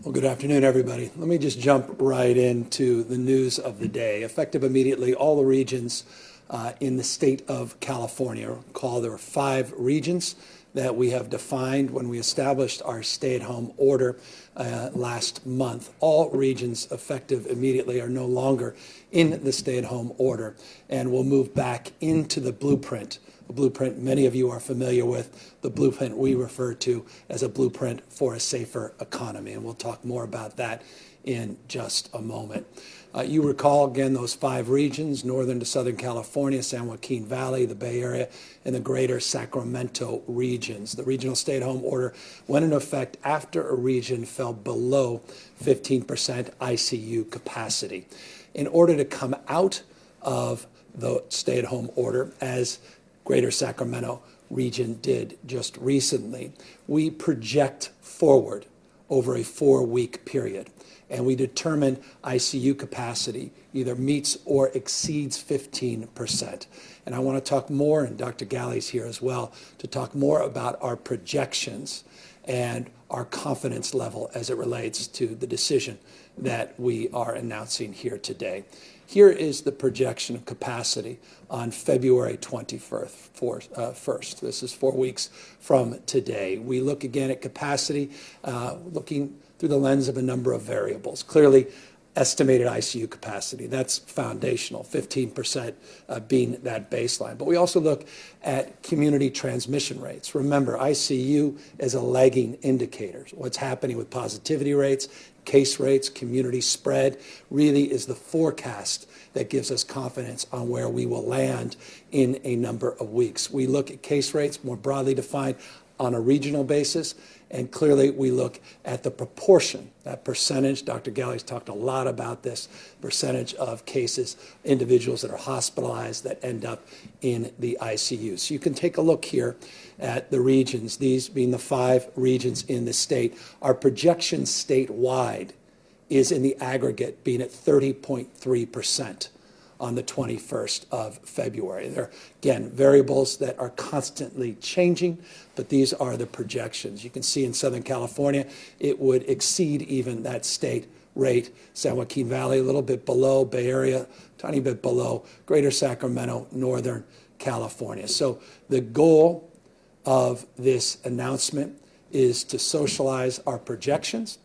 Well, good afternoon, everybody. Let me just jump right into the news of the day. Effective immediately, all the regions in the state of California, recall there are 5 regions that we have defined when we established our stay-at-home order last month. All regions effective immediately are no longer in the stay-at-home order and will move back into the blueprint. A blueprint many of you are familiar with, the blueprint we refer to as a blueprint for a safer economy, and we'll talk more about that in just a moment. You recall, again, those 5 regions, northern to southern California, San Joaquin Valley, the Bay Area, and the greater Sacramento regions. The regional stay-at-home order went into effect after a region fell below 15% ICU capacity. In order to come out of the stay-at-home order, as Greater Sacramento region did just recently, we project forward over a 4-week period, and we determine ICU capacity either meets or exceeds 15%. And I want to talk more, and Dr. Galley's here as well, to talk more about our projections and our confidence level as it relates to the decision that we are announcing here today. Here is the projection of capacity on February 21st. This is 4 weeks from today. We look again at capacity, looking through the lens of a number of variables. Clearly, estimated ICU capacity, that's foundational, 15% being that baseline. But we also look at community transmission rates. Remember, ICU is a lagging indicator. What's happening with positivity rates, case rates, community spread, really is the forecast that gives us confidence on where we will land in a number of weeks. We look at case rates more broadly defined on a regional basis, and clearly we look at the proportion, that percentage. Dr. Galley's talked a lot about this percentage of cases, individuals that are hospitalized that end up in the ICU. So you can take a look here at the regions, these being the 5 regions in the state. Our projection statewide is in the aggregate being at 30.3% on the 21st of February. There are, again, variables that are constantly changing, but these are the projections. You can see in Southern California, it would exceed even that state rate. San Joaquin Valley, a little bit below. Bay Area, tiny bit below. Greater Sacramento, Northern California. So the goal of this announcement is to socialize our projections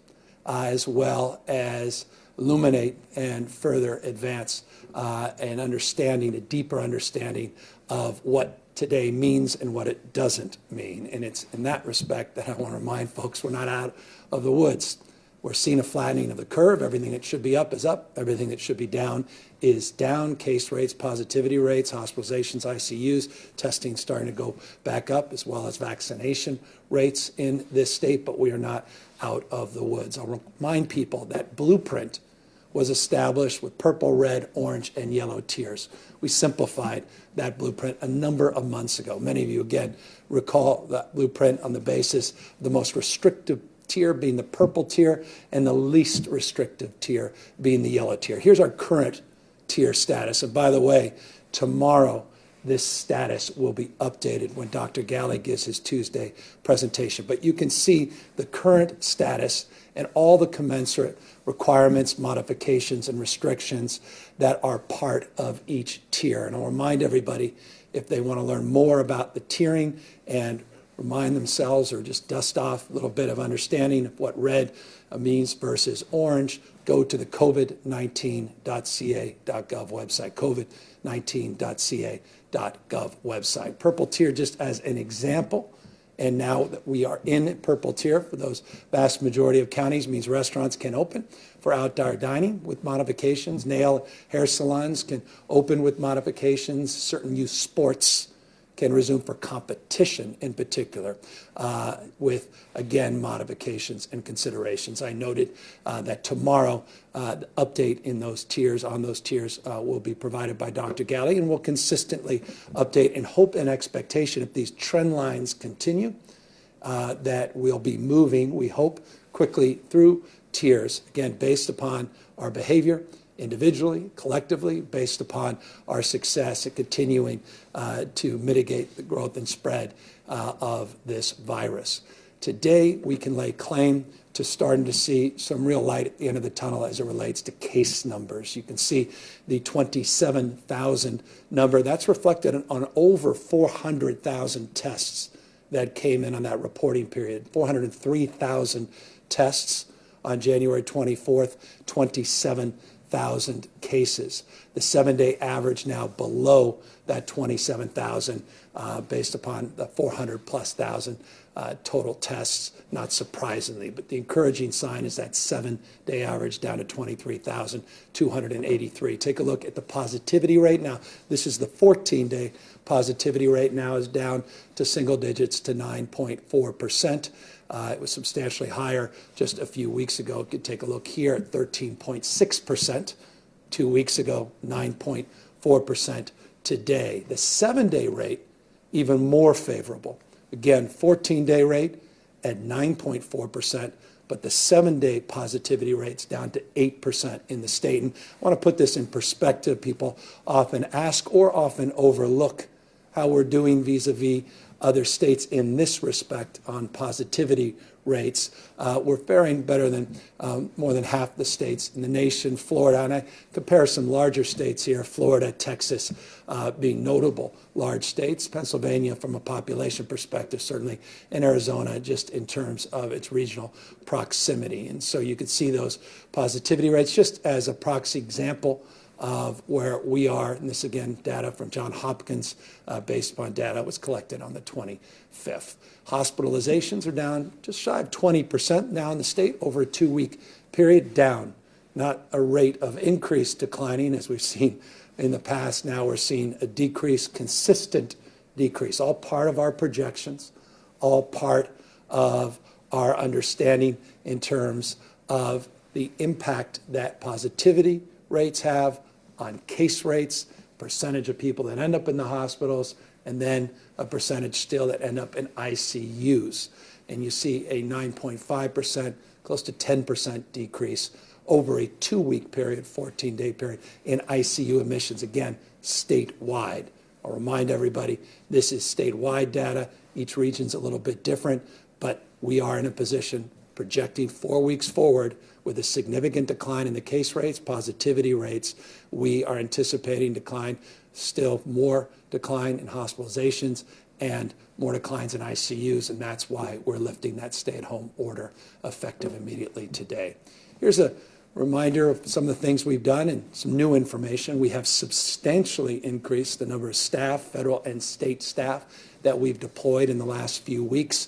as well as illuminate and further advance an understanding, a deeper understanding of what today means and what it doesn't mean. And it's in that respect that I want to remind folks we're not out of the woods. We're seeing a flattening of the curve. Everything that should be up is up. Everything that should be down is down. Case rates, positivity rates, hospitalizations, ICUs, testing starting to go back up, as well as vaccination rates in this state, but we are not out of the woods. I'll remind people that blueprint was established with purple, red, orange, and yellow tiers. We simplified that blueprint a number of months ago. Many of you, again, recall that blueprint on the basis of the most restrictive tier being the purple tier and the least restrictive tier being the yellow tier. Here's our current tier status. And by the way, tomorrow, this status will be updated when Dr. Galley gives his Tuesday presentation. But you can see the current status and all the commensurate requirements, modifications, and restrictions that are part of each tier. And I'll remind everybody, if they want to learn more about the tiering and remind themselves or just dust off a little bit of understanding of what red means versus orange, go to the covid19.ca.gov website, covid19.ca.gov website. Purple tier, just as an example, and now that we are in purple tier for those vast majority of counties, means restaurants can open for outdoor dining with modifications. Nail hair salons can open with modifications. Certain youth sports can resume for competition in particular with, again, modifications and considerations. I noted that tomorrow the update in those tiers, on those tiers, will be provided by Dr. Galley, and will consistently update in hope and expectation if these trend lines continue, that we'll be moving, we hope, quickly through tiers, again, based upon our behavior, individually, collectively, based upon our success at continuing to mitigate the growth and spread of this virus. today we can lay claim to starting to see some real light at the end of the tunnel as it relates to case numbers. You can see the 27,000 number. That's reflected on over 400,000 tests that came in on that reporting period. 403,000 tests on January 24th, 27,000 cases. The 7-day average now below that 27,000 based upon the 400+ thousand total tests, not surprisingly. But the encouraging sign is that 7-day average down to 23,283. Take a look at the positivity rate. Now, this is the 14-day positivity rate now is down to single digits to 9.4%. It was substantially higher just a few weeks ago. You could take a look here at 13.6%. 2 weeks ago, 9.4% today. The 7-day rate, even more favorable. Again, 14-day rate at 9.4%, but the 7-day positivity rate's down to 8% in the state. And I want to put this in perspective. People often ask or often overlook how we're doing vis-a-vis other states in this respect on positivity rates. We're faring better than more than half the states in the nation. Florida, and I compare some larger states here, Florida, Texas being notable large states, Pennsylvania from a population perspective certainly, and Arizona just in terms of its regional proximity. And so you could see those positivity rates just as a proxy example of where we are. And this, again, data from Johns Hopkins based upon data was collected on the 25th. Hospitalizations are down just shy of 20% now in the state over a 2-week period, down. Not a rate of increase declining as we've seen in the past. Now we're seeing a decrease, consistent decrease, all part of our projections, all part of our understanding in terms of the impact that positivity rates have on case rates, percentage of people that end up in the hospitals, and then a percentage still that end up in ICUs. And you see a 9.5%, close to 10% decrease over a 2-week period, 14-day period in ICU admissions, again, statewide. I'll remind everybody, this is statewide data. Each region's a little bit different, but we are in a position projecting 4 weeks forward with a significant decline in the case rates, positivity rates. We are anticipating decline, still more decline in hospitalizations and more declines in ICUs, and that's why we're lifting that stay-at-home order effective immediately today. Here's a reminder of some of the things we've done and some new information. We have substantially increased the number of staff, federal and state staff, that we've deployed in the last few weeks.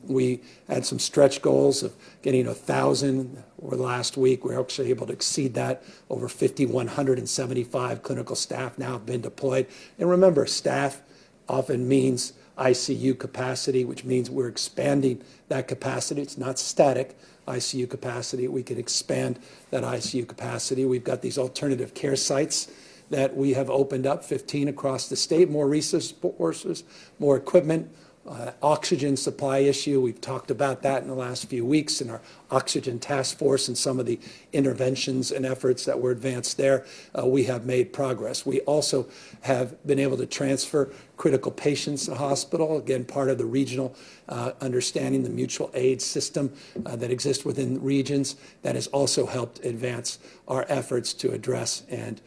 We had some stretch goals of getting 1,000 over the last week. We're actually able to exceed that. Over 5,175 clinical staff now have been deployed. And remember, staff often means ICU capacity, which means we're expanding that capacity. It's not static ICU capacity. We can expand that ICU capacity. We've got these alternative care sites that we have opened up, 15 across the state, more resources, more equipment, oxygen supply issue. We've talked about that in the last few weeks in our oxygen task force and some of the interventions and efforts that were advanced there. We have made progress. We also have been able to transfer critical patients to hospital, again, part of the regional understanding, the mutual aid system that exists within regions that has also helped advance our efforts to address and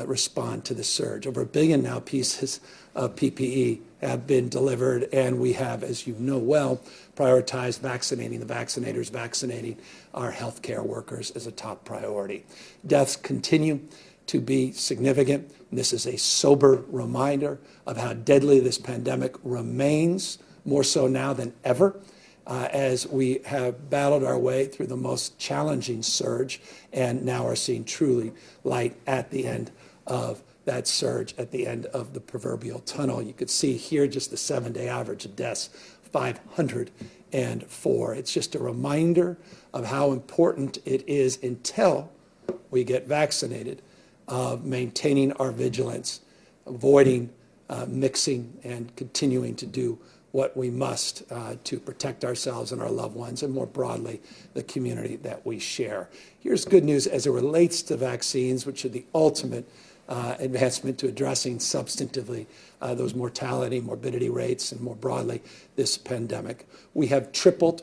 respond to the surge. Over 1 billion now pieces of PPE have been delivered, and we have, as you know well, prioritized vaccinating the vaccinators, vaccinating our healthcare workers as a top priority. Deaths continue to be significant. And this is a sober reminder of how deadly this pandemic remains, more so now than ever, as we have battled our way through the most challenging surge and now are seeing truly light at the end of that surge, at the end of the proverbial tunnel. You could see here just the 7-day average of deaths, 504. It's just a reminder of how important it is until we get vaccinated, of maintaining our vigilance, avoiding mixing, and continuing to do what we must to protect ourselves and our loved ones, and more broadly, the community that we share. Here's good news as it relates to vaccines, which are the ultimate advancement to addressing substantively those mortality, morbidity rates, and more broadly, this pandemic. We have tripled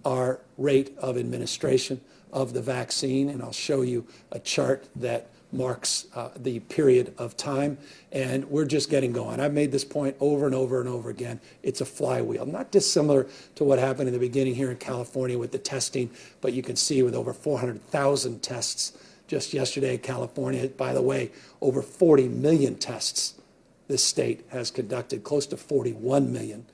our rate of administration of the vaccine, and I'll show you a chart that marks the period of time, and we're just getting going. I've made this point over and over and over again. It's a flywheel, not dissimilar to what happened in the beginning here in California with the testing, but you can see with over 400,000 tests just yesterday in California. By the way, over 40 million tests this state has conducted, close to 41 million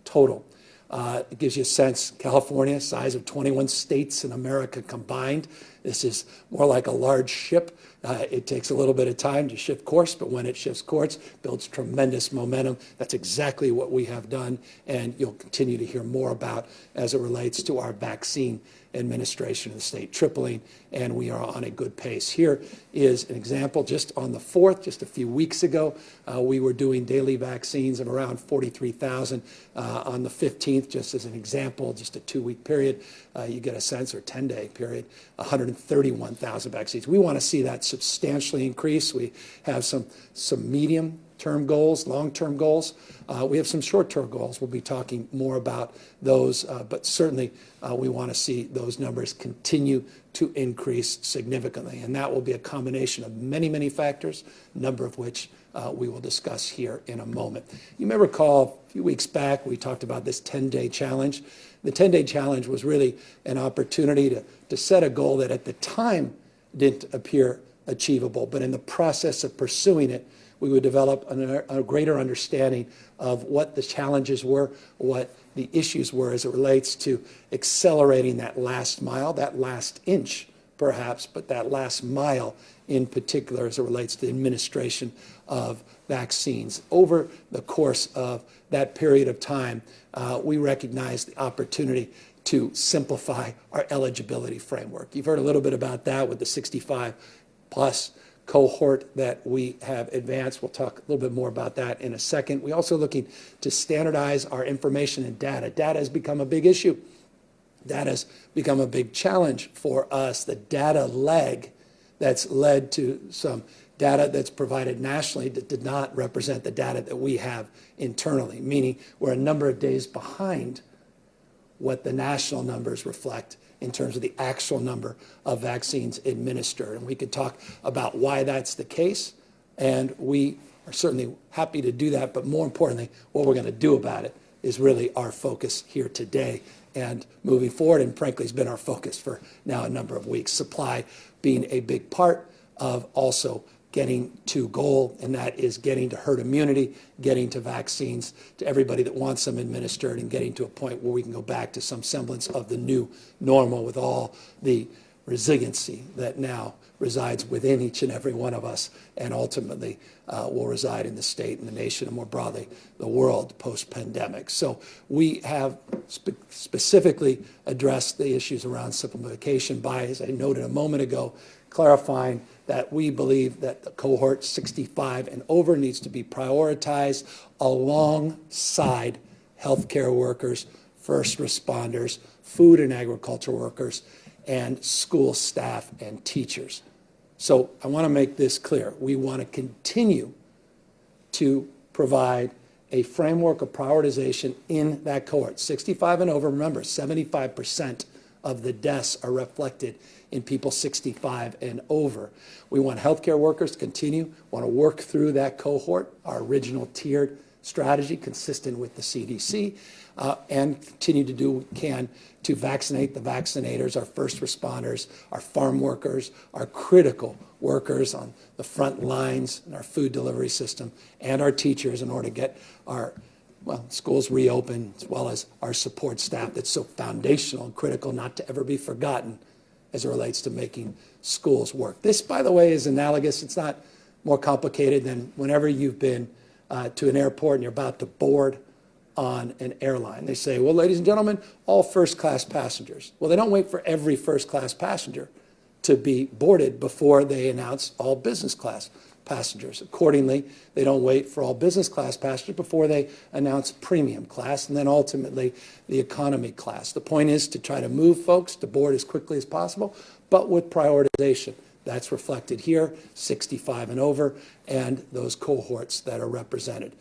total. It gives you a sense, California, size of 21 states in America combined. This is more like a large ship. It takes a little bit of time to shift course, but when it shifts course, it builds tremendous momentum. That's exactly what we have done, and you'll continue to hear more about as it relates to our vaccine administration in the state, tripling, and we are on a good pace. Here is an example. Just on the 4th, just a few weeks ago, we were doing daily vaccines of around 43,000. On the 15th, just as an example, just a 2-week period, you get a sense, or 10-day period, 131,000 vaccines. We want to see that substantially increase. We have some medium-term goals, long-term goals. We have some short-term goals. We'll be talking more about those, but certainly we want to see those numbers continue to increase significantly, and that will be a combination of many, many factors, a number of which we will discuss here in a moment. You may recall a few weeks back we talked about this 10-day challenge. The 10-day challenge was really an opportunity to set a goal that at the time didn't appear achievable, but in the process of pursuing it, we would develop a greater understanding of what the challenges were, what the issues were as it relates to accelerating that last mile, that last inch perhaps, but that last mile in particular as it relates to the administration of vaccines. Over the course of that period of time, we recognized the opportunity to simplify our eligibility framework. You've heard a little bit about that with the 65-plus cohort that we have advanced. We'll talk a little bit more about that in a second. We're also looking to standardize our information and data. Data has become a big issue. Data has become a big challenge for us. The data lag that's led to some data that's provided nationally that did not represent the data that we have internally, meaning we're a number of days behind what the national numbers reflect in terms of the actual number of vaccines administered. And we could talk about why that's the case, and we are certainly happy to do that, but more importantly, what we're going to do about it is really our focus here today and moving forward, and frankly, has been our focus for now a number of weeks. Supply being a big part of also getting to goal, and that is getting to herd immunity, getting to vaccines to everybody that wants them administered, and getting to a point where we can go back to some semblance of the new normal with all the resiliency that now resides within each and every one of us, and ultimately will reside in the state and the nation, and more broadly, the world post-pandemic. So we have specifically addressed the issues around simplification by, as I noted a moment ago, clarifying that we believe that the cohort 65 and over needs to be prioritized alongside healthcare workers, first responders, food and agriculture workers, and school staff and teachers. So I want to make this clear. We want to continue to provide a framework of prioritization in that cohort. 65 and over, remember, 75% of the deaths are reflected in people 65 and over. We want healthcare workers to continue, want to work through that cohort, our original tiered strategy consistent with the CDC, and continue to do what we can to vaccinate the vaccinators, our first responders, our farm workers, our critical workers on the front lines in our food delivery system, and our teachers in order to get our schools reopened, as well as our support staff that's so foundational and critical not to ever be forgotten as it relates to making schools work. This, by the way, is analogous. It's not more complicated than whenever you've been to an airport and you're about to board on an airline. They say, well, ladies and gentlemen, all first-class passengers. Well, they don't wait for every first-class passenger to be boarded before they announce all business-class passengers. Accordingly, they don't wait for all business-class passengers before they announce premium class and then ultimately the economy class. The point is to try to move folks to board as quickly as possible, but with prioritization. That's reflected here, 65 and over, and those cohorts that are represented.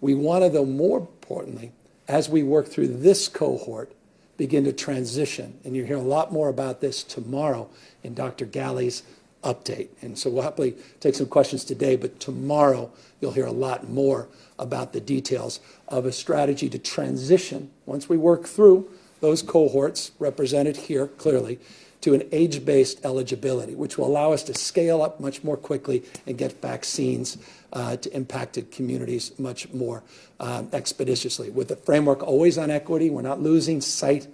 We want to, though, more importantly, as we work through this cohort, begin to transition. And you'll hear a lot more about this tomorrow in Dr. Galley's update. And so we'll happily take some questions today, but tomorrow you'll hear a lot more about the details of a strategy to transition, once we work through those cohorts represented here clearly, to an age-based eligibility, which will allow us to scale up much more quickly and get vaccines to impacted communities much more expeditiously. With the framework always on equity, we're not losing sight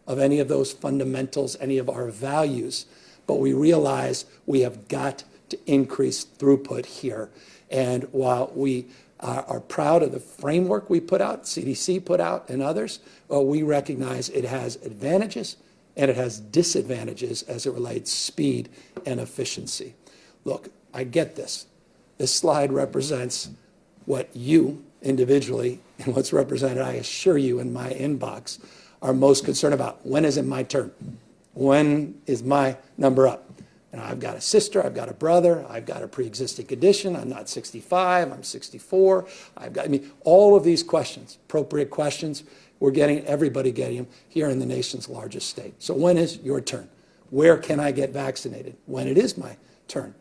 of any of those fundamentals, any of our values, but we realize we have got to increase throughput here. And while we are proud of the framework we put out, CDC put out, and others, we recognize it has advantages and it has disadvantages as it relates speed and efficiency. Look, I get this. This slide represents what you individually and what's represented, I assure you, in my inbox are most concerned about. When is it my turn? When is my number up? And I've got a sister, I've got a brother, I've got a pre-existing condition, I'm not 65, I'm 64, all of these questions, appropriate questions, everybody getting them here in the nation's largest state. So when is your turn? Where can I get vaccinated? When it is my turn.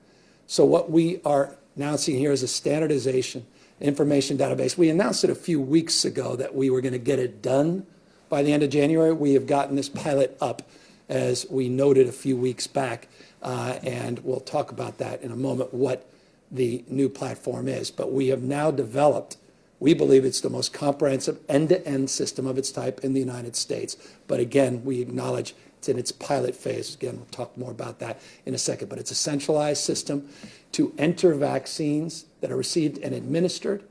So what we are announcing here is a standardization information database. We announced it a few weeks ago that we were going to get it done by the end of January. We have gotten this pilot up, as we noted a few weeks back, and we'll talk about that in a moment, what the new platform is. But we have now developed, we believe it's the most comprehensive end-to-end system of its type in the United States. But again, we acknowledge it's in its pilot phase. Again, we'll talk more about that in a second. But it's a centralized system to enter vaccines that are received and administered,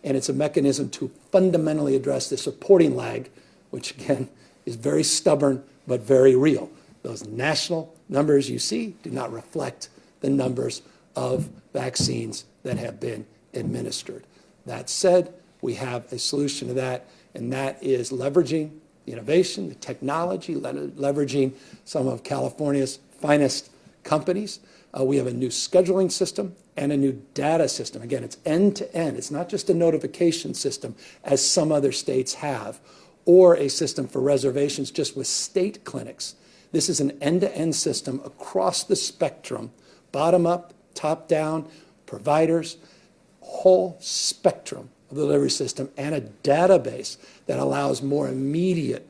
and it's a mechanism to fundamentally address the supporting lag, which again is very stubborn but very real. Those national numbers you see do not reflect the numbers of vaccines that have been administered. That said, we have a solution to that, and that is leveraging the innovation, the technology, leveraging some of California's finest companies. We have a new scheduling system and a new data system. Again, it's end-to-end. It's not just a notification system, as some other states have, or a system for reservations just with state clinics. This is an end-to-end system across the spectrum, bottom-up, top-down, providers, whole spectrum of the delivery system, and a database that allows more immediate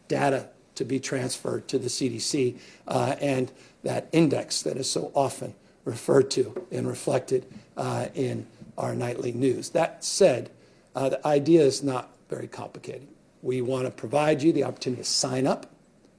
data to be transferred to the CDC, and that index that is so often referred to and reflected in our nightly news. That said, the idea is not very complicated. We want to provide you the opportunity to sign up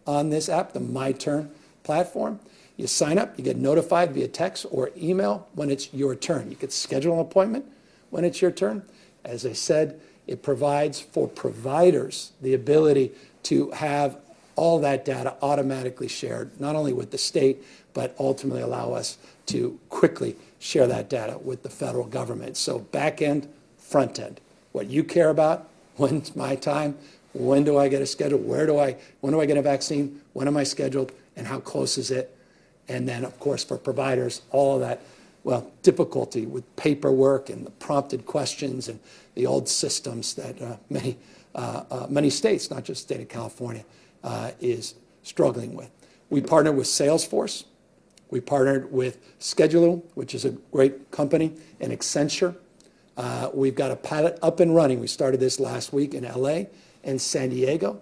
on this app, the My Turn platform. You sign up, you get notified via text or email when it's your turn. You could schedule an appointment when it's your turn. As I said, it provides for providers the ability to have all that data automatically shared, not only with the state, but ultimately allow us to quickly share that data with the federal government. So back end, front end, what you care about, when's my time, when do I get a schedule, when do I get a vaccine, when am I scheduled, and how close is it? And then, of course, for providers, all of that, well, difficulty with paperwork and the prompted questions and the old systems that many states, not just the state of California, is struggling with. We partnered with Salesforce. We partnered with Schedule, which is a great company, and Accenture. We've got a pilot up and running. We started this last week in LA and San Diego.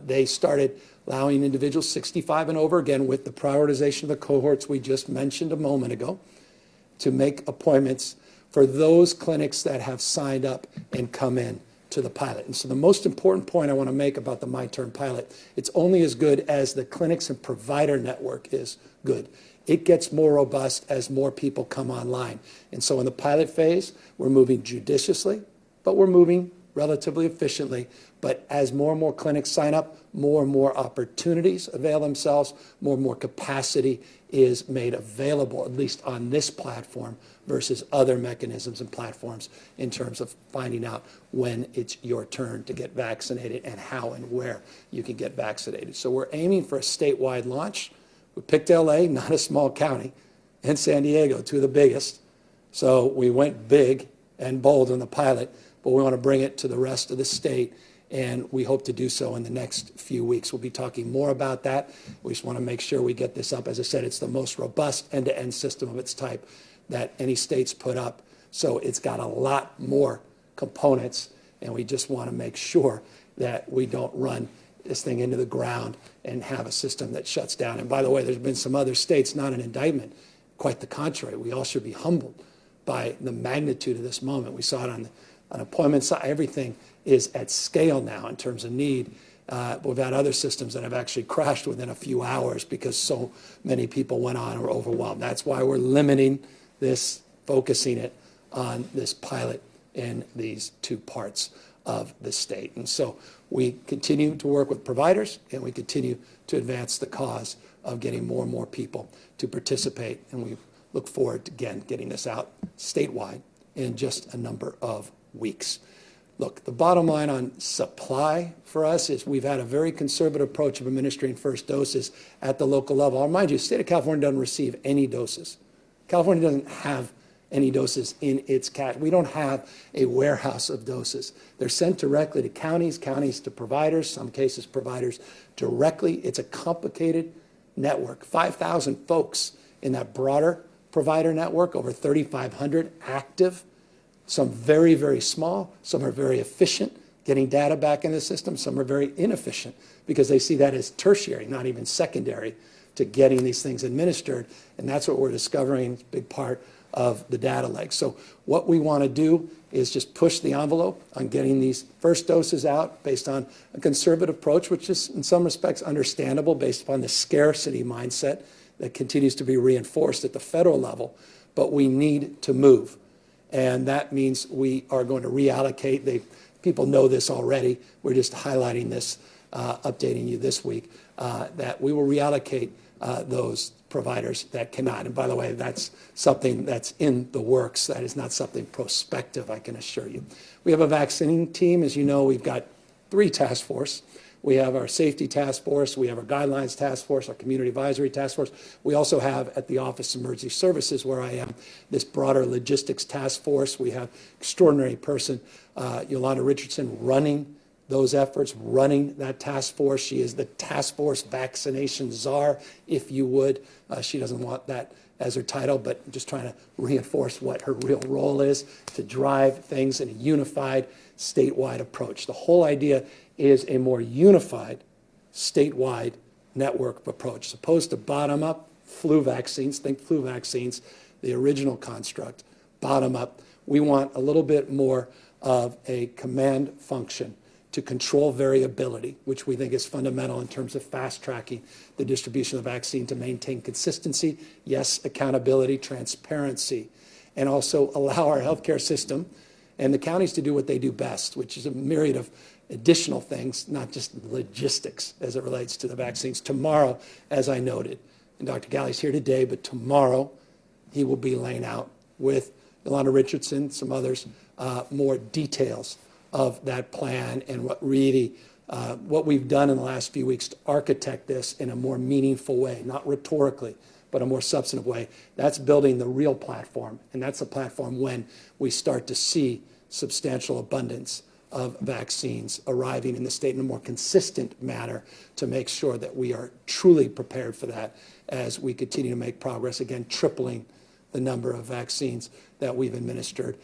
They started allowing individuals 65 and over, again, with the prioritization of the cohorts we just mentioned a moment ago, to make appointments for those clinics that have signed up and come in to the pilot. And so the most important point I want to make about the My Turn pilot, it's only as good as the clinics and provider network is good. It gets more robust as more people come online. And so in the pilot phase, we're moving judiciously, but we're moving relatively efficiently. But as more and more clinics sign up, more and more opportunities avail themselves, more and more capacity is made available, at least on this platform, versus other mechanisms and platforms in terms of finding out when it's your turn to get vaccinated and how and where you can get vaccinated. So we're aiming for a statewide launch We picked LA, not a small county, and San Diego, two of the biggest. So we went big and bold on the pilot, but we want to bring it to the rest of the state, and we hope to do so in the next few weeks. We'll be talking more about that. We just want to make sure we get this up. As I said, it's the most robust end-to-end system of its type that any state's put up. So it's got a lot more components, and we just want to make sure that we don't run this thing into the ground and have a system that shuts down. And by the way, there's been some other states, not an indictment, quite the contrary. We all should be humbled by the magnitude of this moment. We saw it on the unemployment side. Everything is at scale now in terms of need. We've had other systems that have actually crashed within a few hours because so many people went on or overwhelmed. That's why we're limiting this, focusing it on this pilot in these two parts of the state. And so we continue to work with providers, and we continue to advance the cause of getting more and more people to participate. And we look forward to, again, getting this out statewide in just a number of weeks. Look, the bottom line on supply for us is we've had a very conservative approach of administering first doses at the local level. I'll remind you, the state of California doesn't receive any doses. California doesn't have any doses in its cache. We don't have a warehouse of doses. They're sent directly to counties, counties to providers, some cases providers directly. It's a complicated network. 5,000 folks in that broader provider network, over 3,500 active, some very, very small, some are very efficient getting data back in the system, some are very inefficient because they see that as tertiary, not even secondary to getting these things administered. And that's what we're discovering, it's a big part of the data lake. So what we want to do is just push the envelope on getting these first doses out based on a conservative approach, which is in some respects understandable based upon the scarcity mindset that continues to be reinforced at the federal level. But we need to move. And that means we are going to reallocate. People know this already. We're just highlighting this, updating you this week, that we will reallocate those providers that cannot. And by the way, that's something that's in the works. That is not something prospective, I can assure you. We have a vaccine team. As you know, we've got 3 task force. We have our safety task force. We have our guidelines task force, our community advisory task force. We also have at the Office of Emergency Services, where I am, this broader logistics task force. We have extraordinary person, Yolanda Richardson, running those efforts, running that task force. She is the task force vaccination czar, if you would. She doesn't want that as her title, but just trying to reinforce what her real role is, to drive things in a unified statewide approach. The whole idea is a more unified statewide network approach, as opposed to bottom-up flu vaccines. Think flu vaccines, the original construct, bottom-up. We want a little bit more of a command function to control variability, which we think is fundamental in terms of fast-tracking the distribution of the vaccine to maintain consistency, yes, accountability, transparency, and also allow our healthcare system and the counties to do what they do best, which is a myriad of additional things, not just logistics as it relates to the vaccines. Tomorrow, as I noted, and Dr. Galley's here today, but tomorrow he will be laying out with Yolanda Richardson, some others, more details of that plan and what we've done in the last few weeks to architect this in a more meaningful way, not rhetorically, but a more substantive way. That's building the real platform, and that's a platform when we start to see substantial abundance of vaccines arriving in the state in a more consistent manner to make sure that we are truly prepared for that as we continue to make progress, again, tripling the number of vaccines that we've administered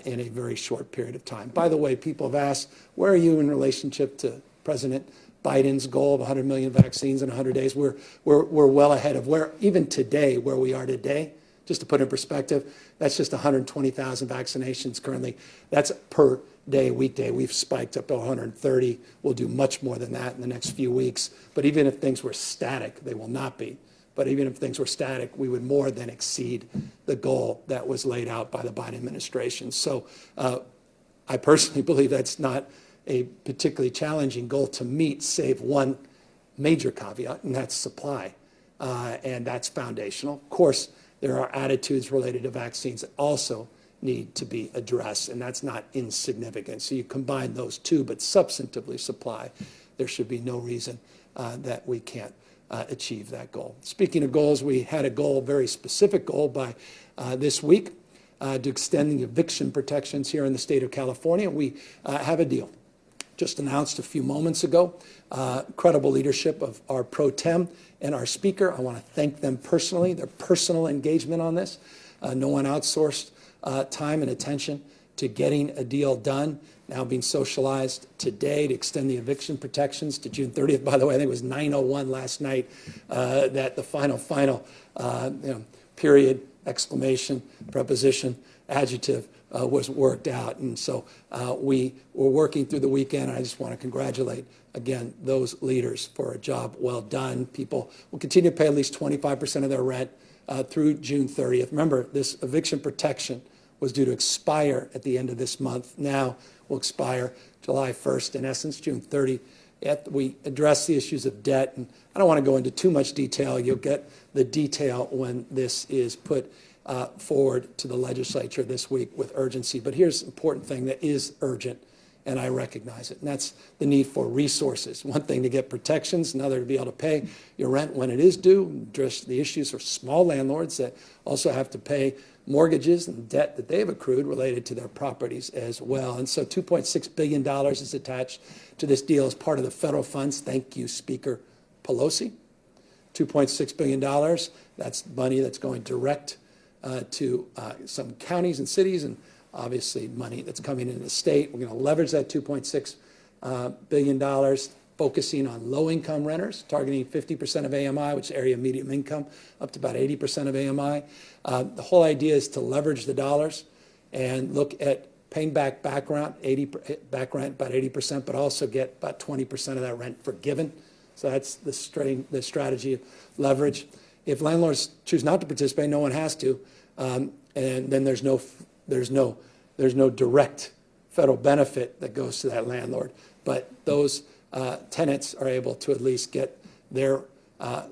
in a very short period of time. By the way, people have asked, where are you in relationship to President Biden's goal of 100 million vaccines in 100 days? We're well ahead of where, even today, where we are today. Just to put in perspective, that's just 120,000 vaccinations currently. That's per day, weekday. We've spiked up to 130. We'll do much more than that in the next few weeks. But even if things were static, they will not be. But even if things were static, we would more than exceed the goal that was laid out by the Biden administration. So I personally believe that's not a particularly challenging goal to meet, save one major caveat, and that's supply. And that's foundational. Of course, there are attitudes related to vaccines that also need to be addressed, and that's not insignificant. So you combine those two, but substantively supply, there should be no reason that we can't achieve that goal. Speaking of goals, we had a goal, a very specific goal by this week to extend the eviction protections here in the state of California. We have a deal just announced a few moments ago. Credible leadership of our pro tem and our speaker. I want to thank them personally, their personal engagement on this. No one outsourced time and attention to getting a deal done, now being socialized today to extend the eviction protections to June 30th. By the way, I think it was 9:01 last night that the final period, exclamation, preposition, adjective was worked out. And so we were working through the weekend. I just want to congratulate, again, those leaders for a job well done. People will continue to pay at least 25% of their rent through June 30th. Remember, this eviction protection was due to expire at the end of this month. Now will expire July 1st, in essence, June 30th. We address the issues of debt, and I don't want to go into too much detail. You'll get the detail when this is put forward to the legislature this week with urgency. But here's an important thing that is urgent, and I recognize it, and that's the need for resources. One thing to get protections, another to be able to pay your rent when it is due, address the issues for small landlords that also have to pay mortgages and debt that they've accrued related to their properties as well. And so $2.6 billion is attached to this deal as part of the federal funds. Thank you, Speaker Pelosi. $2.6 billion, that's money that's going direct to some counties and cities, and obviously money that's coming into the state. We're going to leverage that $2.6 billion, focusing on low-income renters, targeting 50% of AMI, which is area median income, up to about 80% of AMI. The whole idea is to leverage the dollars and look at paying back rent about 80%, but also get about 20% of that rent forgiven. So that's the strategy of leverage. If landlords choose not to participate, no one has to, and then there's no direct federal benefit that goes to that landlord. But those tenants are able to at least get their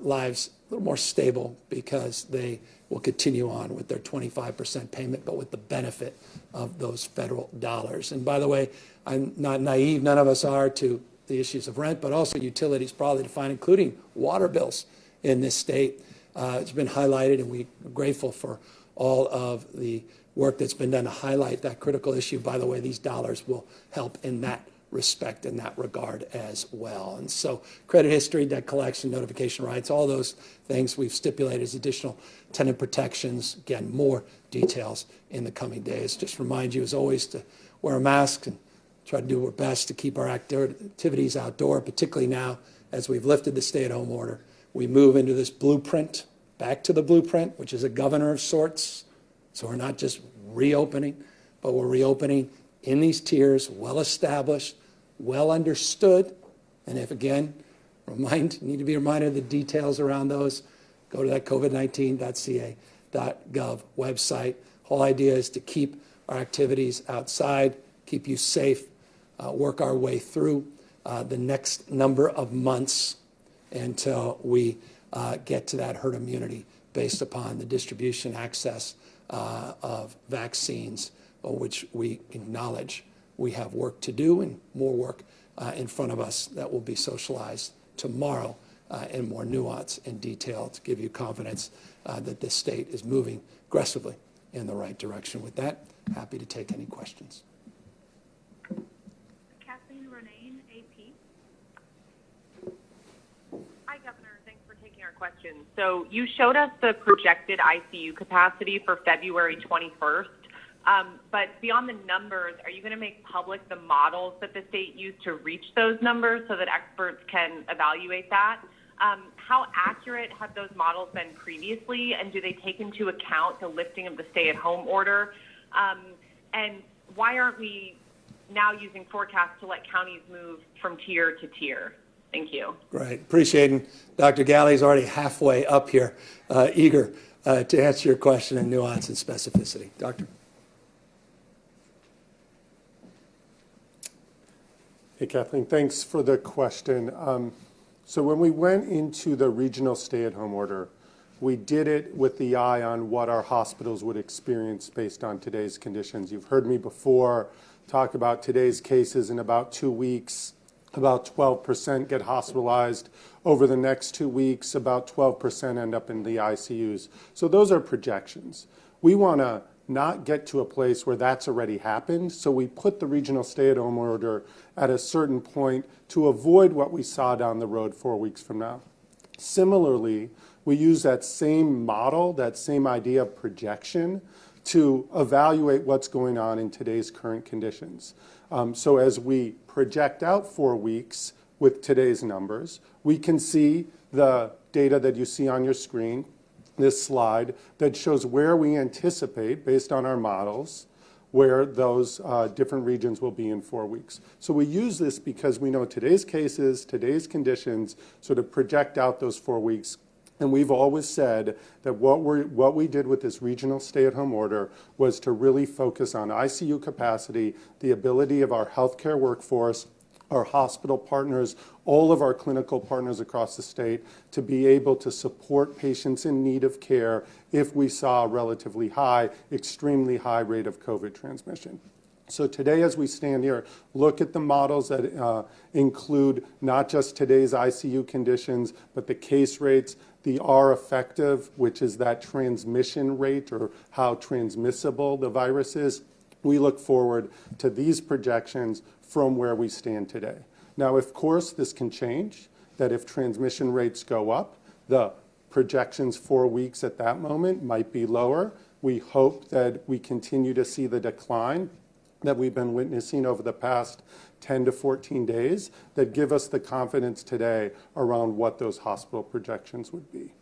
lives a little more stable because they will continue on with their 25% payment, but with the benefit of those federal dollars. And by the way, I'm not naive, none of us are, to the issues of rent, but also utilities broadly defined, including water bills in this state. It's been highlighted, and we're grateful for all of the work that's been done to highlight that critical issue. By the way, these dollars will help in that respect, in that regard as well. And so credit history, debt collection, notification rights, all those things we've stipulated as additional tenant protections. Again, more details in the coming days. Just remind you, as always, to wear a mask and try to do our best to keep our activities outdoor, particularly now as we've lifted the stay-at-home order. We move into this blueprint, back to the blueprint, which is a governor of sorts. So we're not just reopening, but we're reopening in these tiers, well established, well understood. And if, again, need to be reminded of the details around those, go to that covid19.ca.gov website. Whole idea is to keep our activities outside, keep you safe, work our way through the next number of months until we get to that herd immunity based upon the distribution access of vaccines, which we acknowledge we have work to do and more work in front of us that will be socialized tomorrow in more nuance and detail to give you confidence that this state is moving aggressively in the right direction. With that, happy to take any questions. Kathleen Renane, AP. Hi, Governor. Thanks for taking our questions. So you showed us the projected ICU capacity for February 21st. But beyond the numbers, are you going to make public the models that the state used to reach those numbers so that experts can evaluate that? How accurate have those models been previously, and do they take into account the lifting of the stay-at-home order? And why aren't we now using forecasts to let counties move from tier to tier? Thank you. Great. Appreciating Dr. Galley's already halfway up here, eager to answer your question in nuance and specificity. Doctor? Hey, Kathleen, thanks for the question. So when we went into the regional stay-at-home order, we did it with the eye on what our hospitals would experience based on today's conditions. You've heard me before talk about today's cases in about 2 weeks. About 12% get hospitalized over the next 2 weeks, about 12% end up in the ICUs. So those are projections. We want to not get to a place where that's already happened, so we put the regional stay-at-home order at a certain point to avoid what we saw down the road 4 weeks from now. Similarly, we use that same model, that same idea of projection, to evaluate what's going on in today's current conditions. So as we project out 4 weeks with today's numbers, we can see the data that you see on your screen, this slide that shows where we anticipate, based on our models, where those different regions will be in 4 weeks. So we use this because we know today's cases, today's conditions, sort of project out those 4 weeks. And we've always said that what we did with this regional stay-at-home order was to really focus on ICU capacity, the ability of our healthcare workforce, our hospital partners, all of our clinical partners across the state to be able to support patients in need of care if we saw a relatively high, extremely high rate of COVID transmission. So today, as we stand here, look at the models that include not just today's ICU conditions, but the case rates, the R effective, which is that transmission rate or how transmissible the virus is. We look forward to these projections from where we stand today. Now, of course, this can change, that if transmission rates go up, the projections 4 weeks at that moment might be lower. We hope that we continue to see the decline that we've been witnessing over the past 10 to 14 days that give us the confidence today around what those hospital projections would be.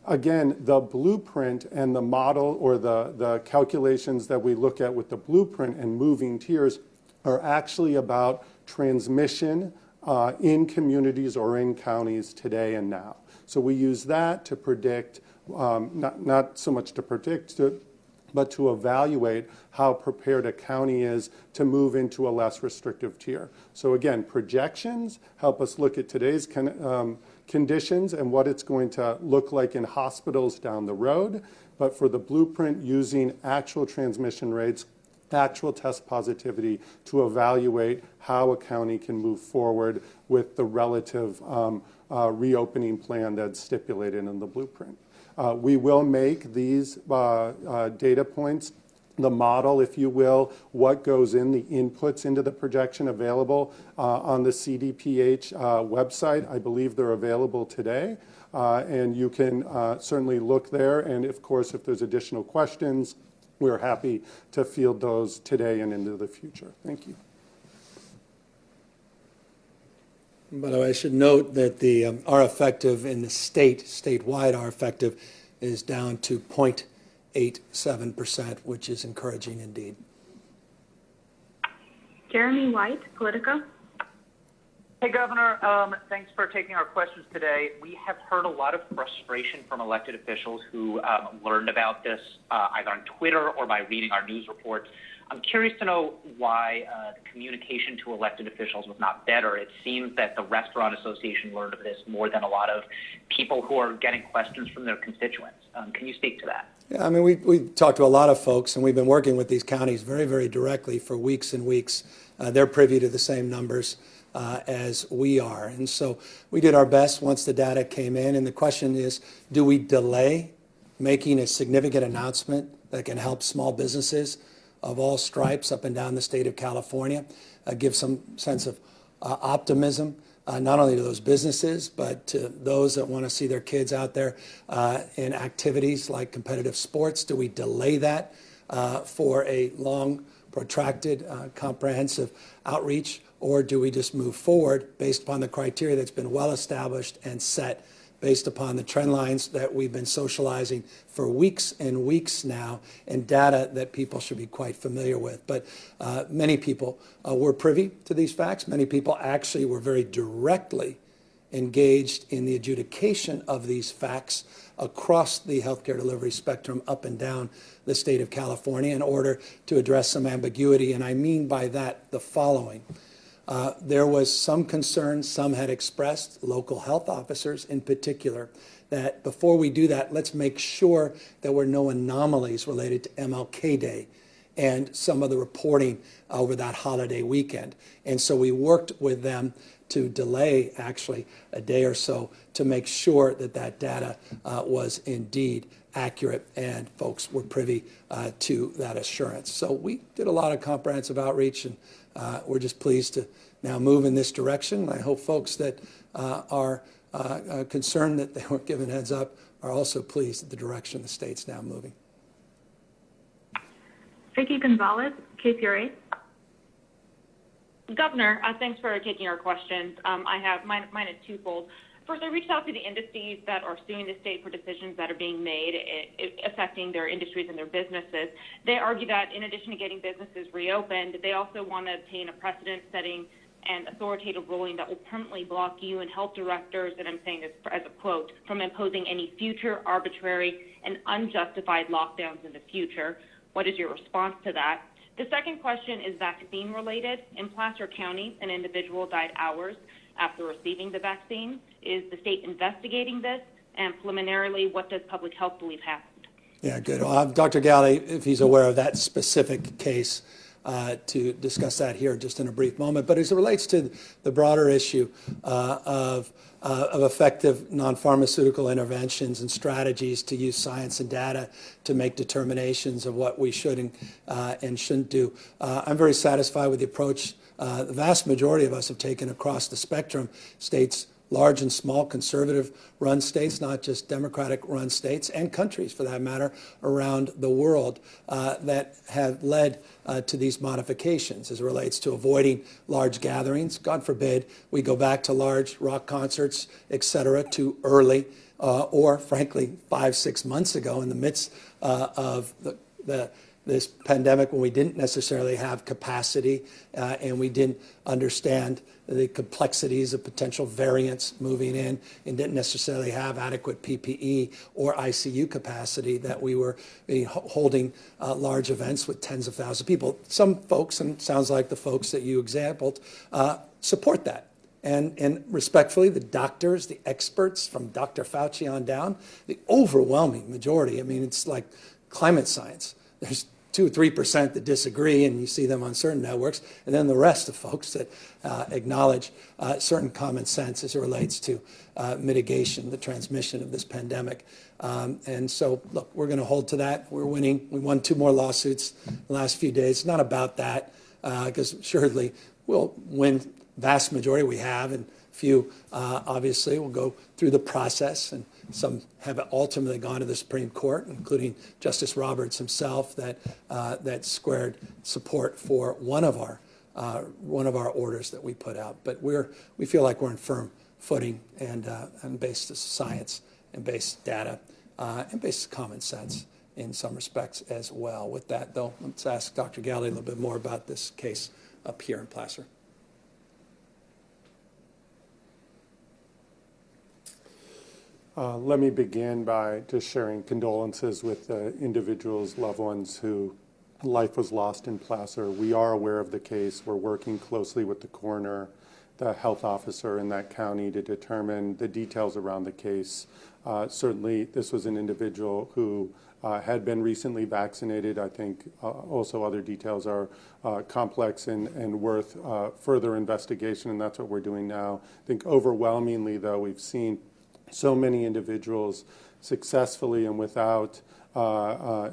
Again, the blueprint and the model or the calculations that we look at with the blueprint and moving tiers are actually about transmission in communities or in counties today and now. So we use that to predict, not so much to predict, but to evaluate how prepared a county is to move into a less restrictive tier. So again, projections help us look at today's conditions and what it's going to look like in hospitals down the road. But for the blueprint, using actual transmission rates, actual test positivity to evaluate how a county can move forward with the relative reopening plan that's stipulated in the blueprint. We will make these data points, the model, if you will, what goes in, the inputs into the projection available on the CDPH website. I believe they're available today, and you can certainly look there. And of course, if there's additional questions, we're happy to field those today and into the future. Thank you. By the way, I should note that the R effective in the statewide R effective is down to 0.87%, which is encouraging indeed. Jeremy White, Politico. Hey, Governor. Thanks for taking our questions today. We have heard a lot of frustration from elected officials who learned about this either on Twitter or by reading our news reports. I'm curious to know why the communication to elected officials was not better. It seems that the Restaurant Association learned of this more than a lot of people who are getting questions from their constituents. Can you speak to that? Yeah, I mean, we've talked to a lot of folks, and we've been working with these counties very, very directly for weeks and weeks. They're privy to the same numbers as we are. And so we did our best once the data came in. And the question is, do we delay making a significant announcement that can help small businesses of all stripes up and down the state of California, give some sense of optimism, not only to those businesses, but to those that want to see their kids out there in activities like competitive sports? Do we delay that for a long, protracted, comprehensive outreach, or do we just move forward based upon the criteria that's been well established and set based upon the trend lines that we've been socializing for weeks and weeks now, and data that people should be quite familiar with? But many people were privy to these facts. Many people actually were very directly engaged in the adjudication of these facts across the healthcare delivery spectrum up and down the state of California in order to address some ambiguity. And I mean by that the following. There was some concern, some had expressed, local health officers in particular, that before we do that, let's make sure there were no anomalies related to MLK Day and some of the reporting over that holiday weekend. And so we worked with them to delay actually a day or so to make sure that that data was indeed accurate and folks were privy to that assurance. So we did a lot of comprehensive outreach, and we're just pleased to now move in this direction. I hope folks that are concerned that they weren't given heads up are also pleased at the direction the state's now moving. Vicky Gonzalez, KPRA. Governor, thanks for taking our questions. I have mine is twofold. First, I reached out to the industries that are suing the state for decisions that are being made affecting their industries and their businesses. They argue that in addition to getting businesses reopened, they also want to obtain a precedent-setting and authoritative ruling that will permanently block you and health directors, and I'm saying this as a quote, from imposing any future arbitrary and unjustified lockdowns in the future. What is your response to that? The second question is vaccine related. In Placer County, an individual died hours after receiving the vaccine. Is the state investigating this? And preliminarily, what does public health believe happened? Yeah, good. I'll have Dr. Galley, if he's aware of that specific case, to discuss that here just in a brief moment. But as it relates to the broader issue of effective non-pharmaceutical interventions and strategies to use science and data to make determinations of what we should and shouldn't do, I'm very satisfied with the approach the vast majority of us have taken across the spectrum, states large and small, conservative-run states, not just Democratic-run states, and countries, for that matter, around the world that have led to these modifications as it relates to avoiding large gatherings. God forbid we go back to large rock concerts, et cetera, too early, or frankly, 5-6 months ago in the midst of this pandemic when we didn't necessarily have capacity and we didn't understand the complexities of potential variants moving in and didn't necessarily have adequate PPE or ICU capacity, that we were holding large events with tens of thousands of people. Some folks, and it sounds like the folks that you exampled, support that. And respectfully, the doctors, the experts from Dr. Fauci on down, the overwhelming majority, I mean, it's like climate science. There's 2 or 3% that disagree, and you see them on certain networks, and then the rest of folks that acknowledge certain common sense as it relates to mitigation, the transmission of this pandemic. And so, look, we're going to hold to that. We're winning. We won 2 more lawsuits in the last few days. It's not about that, because assuredly we'll win vast majority. We have, and few obviously will go through the process, and some have ultimately gone to the Supreme Court, including Justice Roberts himself, that squared support for one of our orders that we put out. But we feel like we're in firm footing and based on science and based data and based common sense in some respects as well. With that, though, let's ask Dr. Galley a little bit more about this case up here in Placer. Let me begin by just sharing condolences with the individuals, loved ones who life was lost in Placer. We are aware of the case. We're working closely with the coroner, the health officer in that county to determine the details around the case. Certainly, this was an individual who had been recently vaccinated. I think also other details are complex and worth further investigation, and that's what we're doing now. I think overwhelmingly, though, we've seen so many individuals successfully and without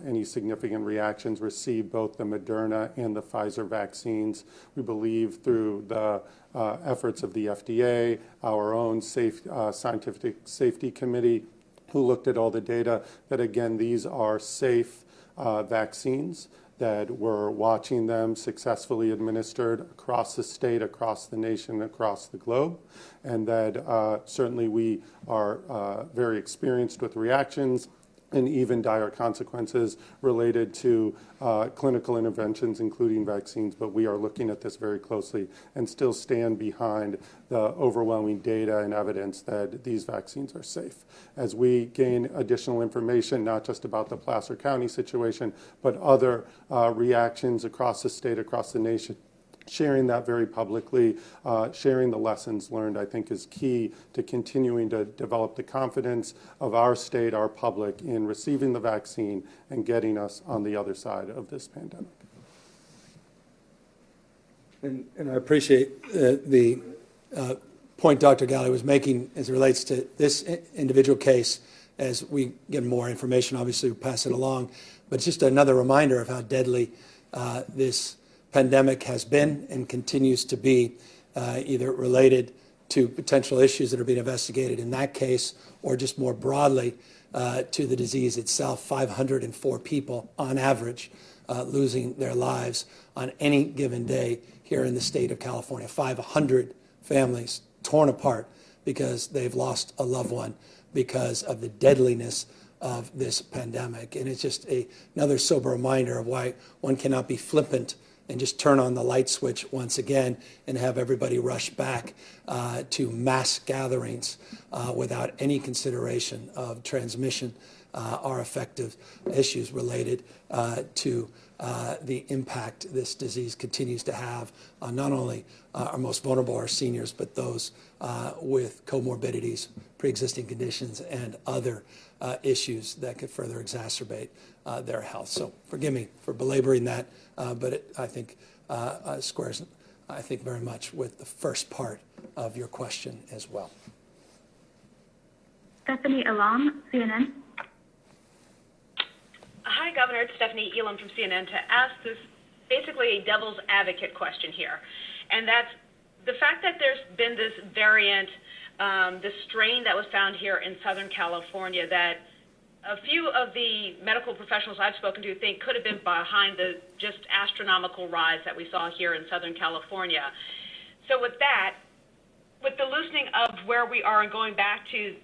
any significant reactions receive both the Moderna and the Pfizer vaccines. We believe through the efforts of the FDA, our own scientific safety committee, who looked at all the data, that again, these are safe vaccines, that we're watching them successfully administered across the state, across the nation, across the globe, and that certainly we are very experienced with reactions and even dire consequences related to clinical interventions, including vaccines. But we are looking at this very closely and still stand behind the overwhelming data and evidence that these vaccines are safe. As we gain additional information, not just about the Placer County situation, but other reactions across the state, across the nation, sharing that very publicly, sharing the lessons learned, I think is key to continuing to develop the confidence of our state, our public, in receiving the vaccine and getting us on the other side of this pandemic. And I appreciate the point Dr. Galley was making as it relates to this individual case. As we get more information, obviously we'll pass it along. But it's just another reminder of how deadly this pandemic has been and continues to be, either related to potential issues that are being investigated in that case or just more broadly to the disease itself. 504 people on average losing their lives on any given day here in the state of California. 500 families torn apart because they've lost a loved one because of the deadliness of this pandemic. And it's just another sober reminder of why one cannot be flippant and just turn on the light switch once again and have everybody rush back to mass gatherings without any consideration of transmission or effective issues related to the impact this disease continues to have on not only our most vulnerable, our seniors, but those with comorbidities, pre-existing conditions, and other issues that could further exacerbate their health. So forgive me for belaboring that, but I think squares, I think, very much with the first part of your question as well. Stephanie Elam, CNN. Hi, Governor. It's Stephanie Elam from CNN to ask this basically a devil's advocate question here. And that's the fact that there's been this variant, this strain that was found here in Southern California that a few of the medical professionals I've spoken to think could have been behind the just astronomical rise that we saw here in Southern California. So with that, with the loosening of where we are and going back to,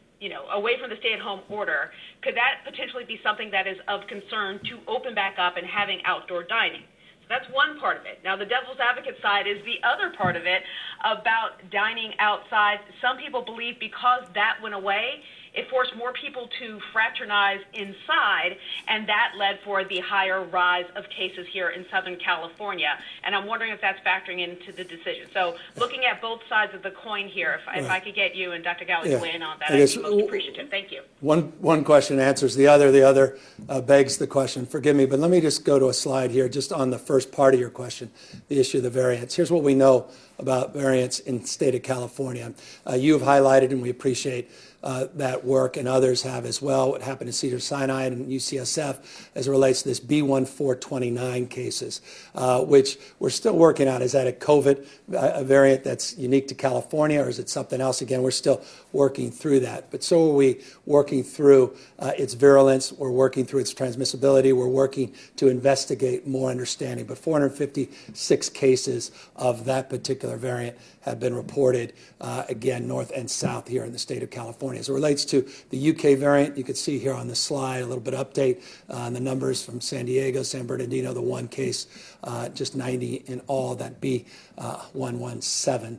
away from the stay-at-home order, could that potentially be something that is of concern to open back up and having outdoor dining? So that's one part of it. Now, the devil's advocate side is the other part of it about dining outside. Some people believe because that went away, it forced more people to fraternize inside, and that led for the higher rise of cases here in Southern California. And I'm wondering if that's factoring into the decision. So looking at both sides of the coin here, if I could get you and Dr. Galley to weigh in on that, I'd be most appreciative. Thank you. One question answers the other begs the question. Forgive me, but let me just go to a slide here just on the first part of your question, the issue of the variants. Here's what we know about variants in the state of California. You have highlighted, and we appreciate that work, and others have as well, what happened in Cedars-Sinai and UCSF as it relates to this B1429 cases, which we're still working on. Is that a COVID variant that's unique to California, or is it something else? Again, we're still working through that. But so are we working through its virulence. We're working through its transmissibility. We're working to investigate more understanding. But 456 cases of that particular variant have been reported, again, north and south here in the state of California. As it relates to the UK variant, you can see here on the slide a little bit of update on the numbers from San Diego, San Bernardino, the one case, just 90 in all, that B117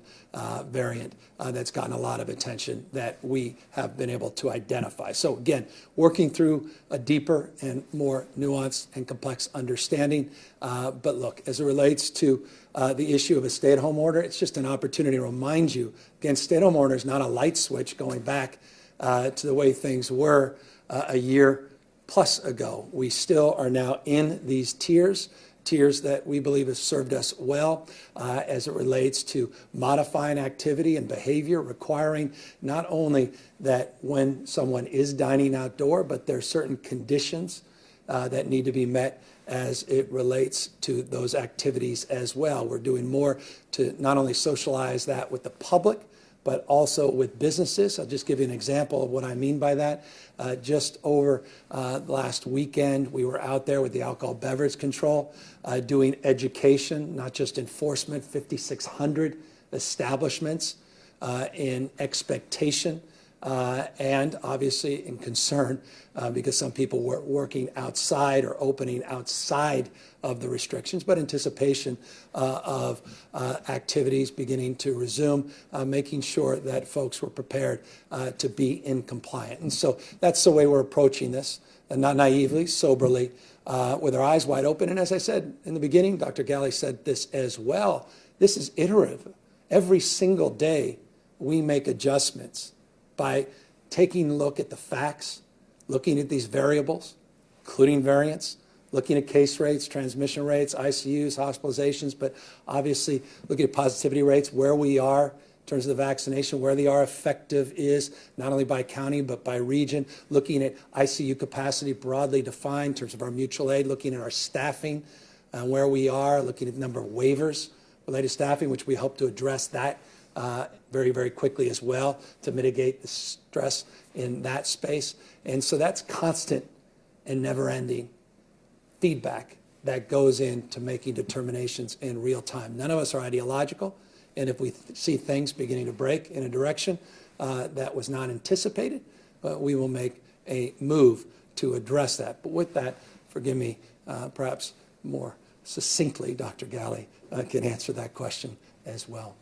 variant that's gotten a lot of attention that we have been able to identify. So again, working through a deeper and more nuanced and complex understanding. But look, as it relates to the issue of a stay-at-home order, it's just an opportunity to remind you, again, stay-at-home order is not a light switch going back to the way things were a year plus ago. We still are now in these tiers that we believe have served us well as it relates to modifying activity and behavior, requiring not only that when someone is dining outdoor, but there are certain conditions that need to be met as it relates to those activities as well. We're doing more to not only socialize that with the public, but also with businesses. I'll just give you an example of what I mean by that. Just over last weekend, we were out there with the alcohol beverage control, doing education, not just enforcement, 5,600 establishments in expectation and obviously in concern because some people were working outside or opening outside of the restrictions, but anticipation of activities beginning to resume, making sure that folks were prepared to be in compliant. And so that's the way we're approaching this, and not naively, soberly, with our eyes wide open. And as I said in the beginning, Dr. Galley said this as well, this is iterative. Every single day we make adjustments by taking a look at the facts, looking at these variables, including variants, looking at case rates, transmission rates, ICUs, hospitalizations, but obviously looking at positivity rates, where we are in terms of the vaccination, where the R effective is, not only by county, but by region, looking at ICU capacity broadly defined in terms of our mutual aid, looking at our staffing, where we are, looking at the number of waivers related to staffing, which we hope to address that very, very quickly as well to mitigate the stress in that space. And so that's constant and never-ending feedback that goes into making determinations in real time. None of us are ideological, and if we see things beginning to break in a direction that was not anticipated, we will make a move to address that. But with that, forgive me, perhaps more succinctly, Dr. Galley can answer that question as well.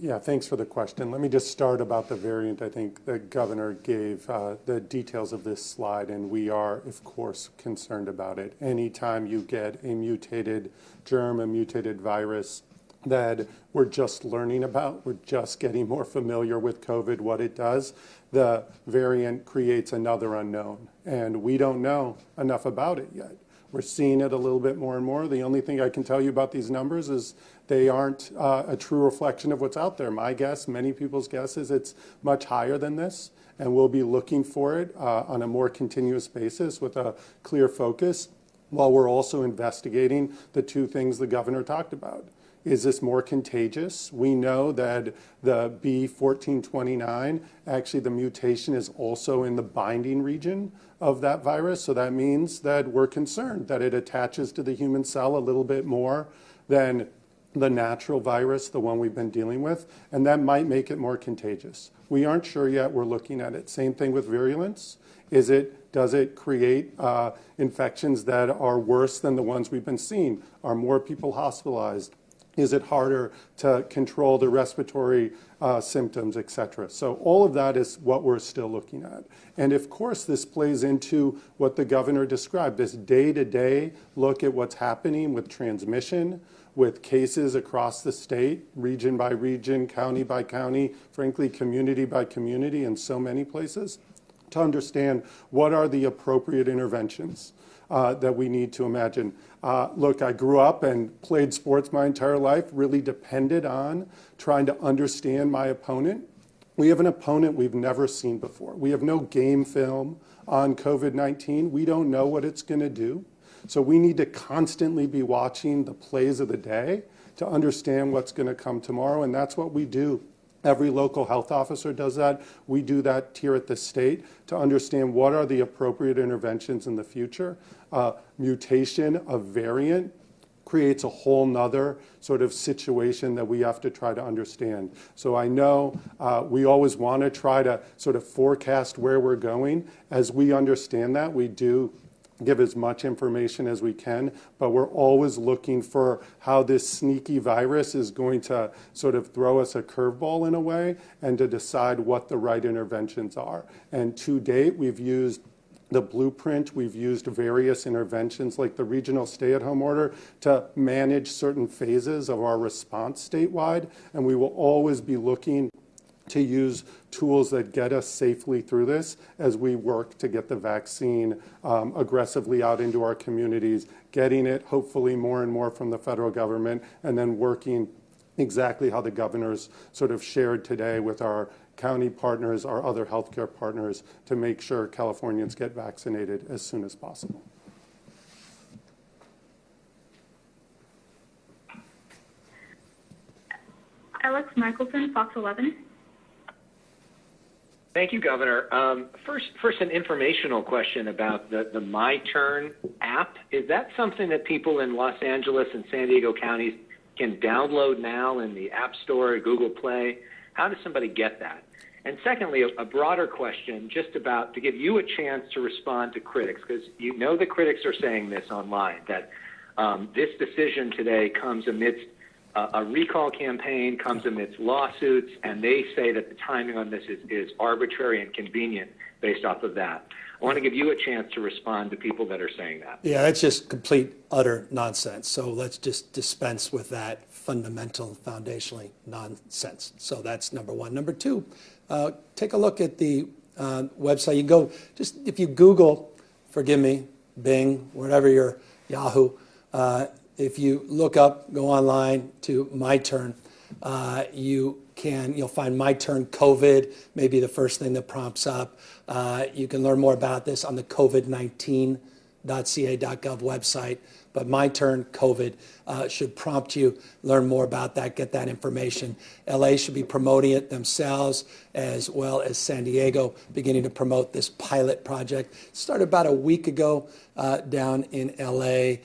Yeah, thanks for the question. Let me just start about the variant. I think the governor gave the details of this slide, and we are, of course, concerned about it. Anytime you get a mutated germ, a mutated virus that we're just learning about, we're just getting more familiar with COVID, what it does, the variant creates another unknown, and we don't know enough about it yet. We're seeing it a little bit more and more. The only thing I can tell you about these numbers is they aren't a true reflection of what's out there. My guess, many people's guess, is it's much higher than this, and we'll be looking for it on a more continuous basis with a clear focus, while we're also investigating the two things the governor talked about. Is this more contagious? We know that the B1429, actually the mutation is also in the binding region of that virus. So that means that we're concerned that it attaches to the human cell a little bit more than the natural virus, the one we've been dealing with, and that might make it more contagious. We aren't sure yet. We're looking at it. Same thing with virulence. Does it create infections that are worse than the ones we've been seeing? Are more people hospitalized? Is it harder to control the respiratory symptoms, et cetera? So all of that is what we're still looking at. And of course, this plays into what the governor described, this day-to-day look at what's happening with transmission, with cases across the state, region by region, county by county, frankly, community by community in so many places, to understand what are the appropriate interventions that we need to imagine. Look, I grew up and played sports my entire life, really depended on trying to understand my opponent. We have an opponent we've never seen before. We have no game film on COVID-19. We don't know what it's going to do. So we need to constantly be watching the plays of the day to understand what's going to come tomorrow, and that's what we do. Every local health officer does that. We do that here at the state to understand what are the appropriate interventions in the future. Mutation of variant creates a whole nother sort of situation that we have to try to understand. So I know we always want to try to sort of forecast where we're going. As we understand that, we do give as much information as we can, but we're always looking for how this sneaky virus is going to sort of throw us a curveball in a way and to decide what the right interventions are. And to date, we've used the blueprint, we've used various interventions like the regional stay-at-home order to manage certain phases of our response statewide, and we will always be looking to use tools that get us safely through this as we work to get the vaccine aggressively out into our communities, getting it hopefully more and more from the federal government, and then working exactly how the governors sort of shared today with our county partners, our other healthcare partners, to make sure Californians get vaccinated as soon as possible. Alex Michelson, Fox 11. Thank you, Governor. First, an informational question about the My Turn app. Is that something that people in Los Angeles and San Diego counties can download now in the App Store or Google Play? How does somebody get that? And secondly, a broader question just about to give you a chance to respond to critics, because you know the critics are saying this online, that this decision today comes amidst a recall campaign, comes amidst lawsuits, and they say that the timing on this is arbitrary and convenient based off of that. I want to give you a chance to respond to people that are saying that. Yeah, that's just complete, utter nonsense. So let's just dispense with that fundamental, foundationally nonsense. So that's number one. Number two, take a look at the website. You can go, just if you Google, forgive me, Bing, whatever your Yahoo, if you look up, go online to My Turn, you'll find My Turn COVID, maybe the first thing that prompts up. You can learn more about this on the COVID-19.ca.gov website. But My Turn COVID should prompt you, learn more about that, get that information. LA should be promoting it themselves, as well as San Diego, beginning to promote this pilot project. It started about a week ago down in LA,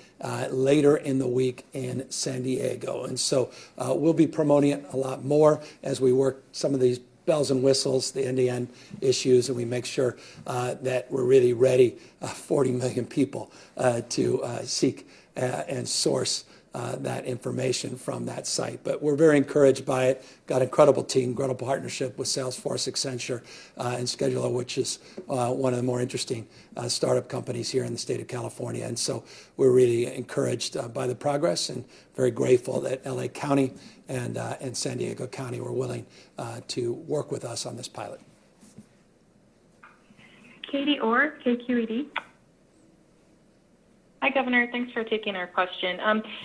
later in the week in San Diego. And so we'll be promoting it a lot more as we work some of these bells and whistles, the end-to-end issues, and we make sure that we're really ready, 40 million people, to seek and source that information from that site. But we're very encouraged by it. Got an incredible team, incredible partnership with Salesforce, Accenture, and Scheduler, which is one of the more interesting startup companies here in the state of California. And so we're really encouraged by the progress and very grateful that LA County and San Diego County were willing to work with us on this pilot. Katie Orr, KQED. Hi, Governor. Thanks for taking our question.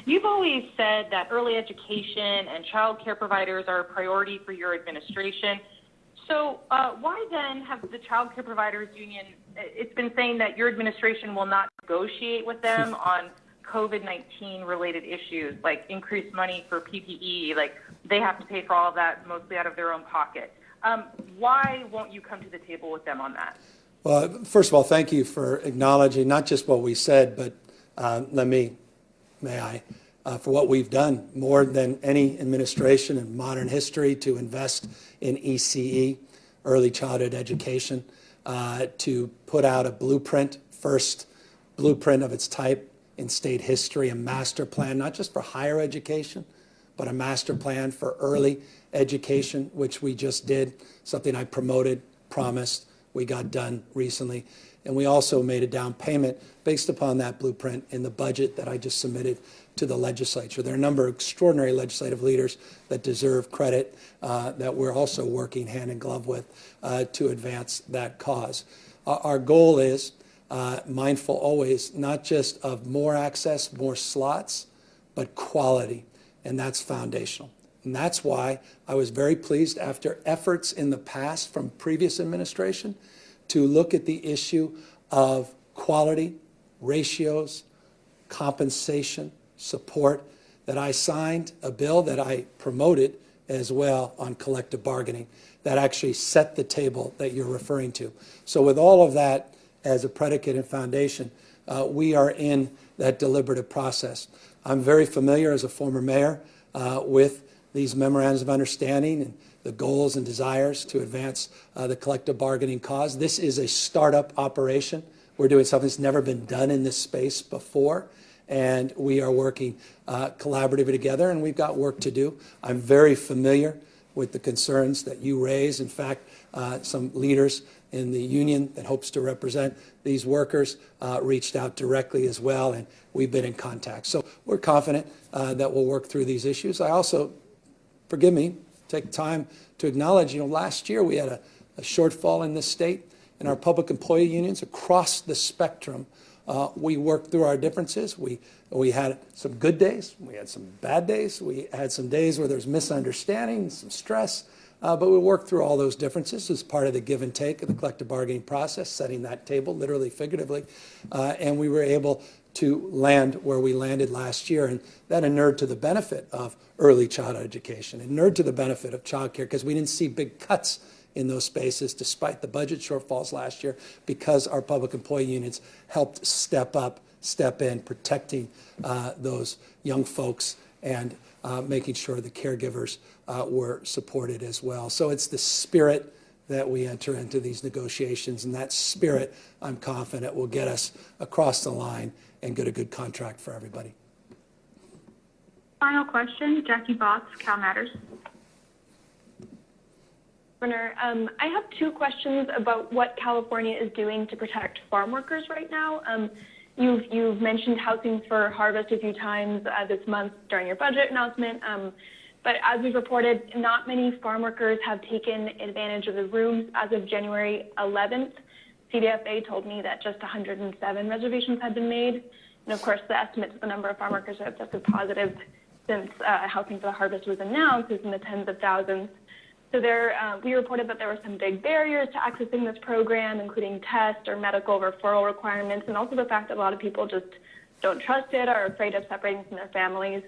You've always said that early education and child care providers are a priority for your administration. So why then have the Child Care Providers Union, it's been saying that your administration will not negotiate with them on COVID-19 related issues, like increased money for PPE, like they have to pay for all of that mostly out of their own pocket. Why won't you come to the table with them on that? Well, first of all, thank you for acknowledging not just what we said, but for what we've done more than any administration in modern history to invest in ECE, early childhood education, to put out a blueprint, first blueprint of its type in state history, a master plan, not just for higher education, but a master plan for early education, which we just did, something I promoted, promised, we got done recently. And we also made a down payment based upon that blueprint in the budget that I just submitted to the legislature. There are a number of extraordinary legislative leaders that deserve credit that we're also working hand in glove with to advance that cause. Our goal is mindful always, not just of more access, more slots, but quality, and that's foundational. And that's why I was very pleased after efforts in the past from previous administration to look at the issue of quality, ratios, compensation, support, that I signed a bill that I promoted as well on collective bargaining that actually set the table that you're referring to. So with all of that as a predicate and foundation, we are in that deliberative process. I'm very familiar as a former mayor with these memorandums of understanding and the goals and desires to advance the collective bargaining cause. This is a startup operation. We're doing something that's never been done in this space before, and we are working collaboratively together, and we've got work to do. I'm very familiar with the concerns that you raise. In fact, some leaders in the union that hopes to represent these workers reached out directly as well, and we've been in contact. So we're confident that we'll work through these issues. I also, forgive me, take time to acknowledge, last year we had a shortfall in this state in our public employee unions across the spectrum. We worked through our differences. We had some good days. We had some bad days. We had some days where there's misunderstanding, some stress, but we worked through all those differences as part of the give and take of the collective bargaining process, setting that table, literally, figuratively, and we were able to land where we landed last year, and that inured to the benefit of early childhood education, inured to the benefit of child care, because we didn't see big cuts in those spaces despite the budget shortfalls last year, because our public employee unions helped step in, protecting those young folks and making sure the caregivers were supported as well. So it's the spirit that we enter into these negotiations, and that spirit, I'm confident, will get us across the line and get a good contract for everybody. Final question, Jackie Botts, Cal Matters. Governor, I have two questions about what California is doing to protect farm workers right now. You've mentioned housing for harvest a few times this month during your budget announcement. But as we've reported, not many farm workers have taken advantage of the rooms. As of January 11th, CDFA told me that just 107 reservations had been made. And of course, the estimate of the number of farm workers who have tested positive since Helping for the Harvest was announced is in the tens of thousands. So we reported that there were some big barriers to accessing this program, including test or medical referral requirements, and also the fact that a lot of people just don't trust it or are afraid of separating from their families.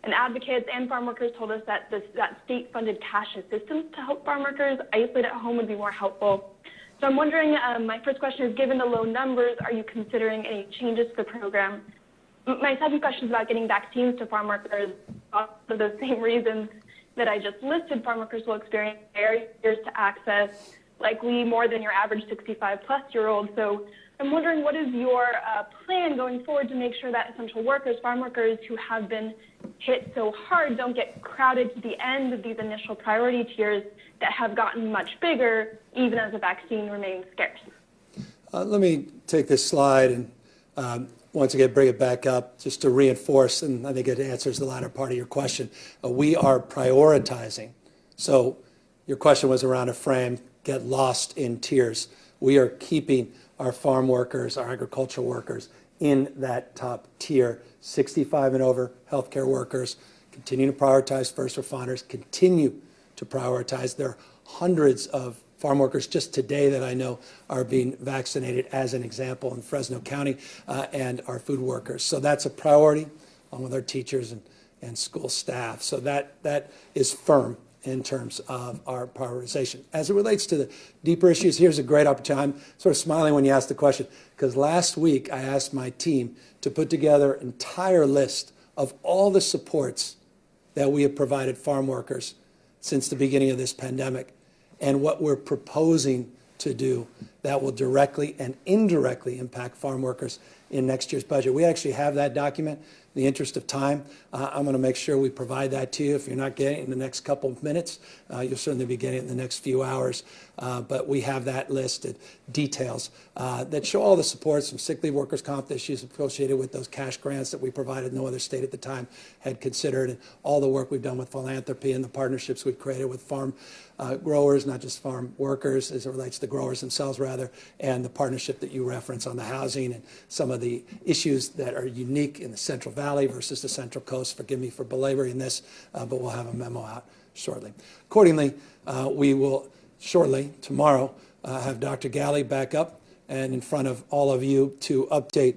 And advocates and farm workers told us that that state-funded cash assistance to help farm workers isolate at home would be more helpful. So I'm wondering, my first question is, given the low numbers, are you considering any changes to the program? My second question is about getting vaccines to farm workers for those same reasons that I just listed. Farm workers will experience barriers to access, likely more than your average 65-plus-year-old. So I'm wondering, what is your plan going forward to make sure that essential workers, farm workers who have been hit so hard, don't get crowded to the end of these initial priority tiers that have gotten much bigger, even as a vaccine remains scarce? Let me take this slide and once again bring it back up just to reinforce, and I think it answers the latter part of your question. We are prioritizing. So your question was around a frame, get lost in tiers. We are keeping our farm workers, our agricultural workers in that top tier, 65 and over, healthcare workers, continue to prioritize first responders, continue to prioritize. There are hundreds of farm workers just today that I know are being vaccinated, as an example, in Fresno County, and our food workers. So that's a priority, along with our teachers and school staff. So that is firm in terms of our prioritization. As it relates to the deeper issues, here's a great opportunity. I'm sort of smiling when you asked the question, because last week I asked my team to put together an entire list of all the supports that we have provided farm workers since the beginning of this pandemic, and what we're proposing to do that will directly and indirectly impact farm workers in next year's budget. We actually have that document. In the interest of time, I'm going to make sure we provide that to you. If you're not getting it in the next couple of minutes, you'll certainly be getting it in the next few hours. But we have that listed, details that show all the supports from sick leave, workers' comp issues associated with those cash grants that we provided no other state at the time had considered, and all the work we've done with philanthropy and the partnerships we've created with farm growers, not just farm workers, as it relates to growers themselves, rather, and the partnership that you reference on the housing and some of the issues that are unique in the Central Valley versus the Central Coast. Forgive me for belaboring this, but we'll have a memo out shortly. Accordingly, we will shortly, tomorrow, have Dr. Galley back up and in front of all of you to update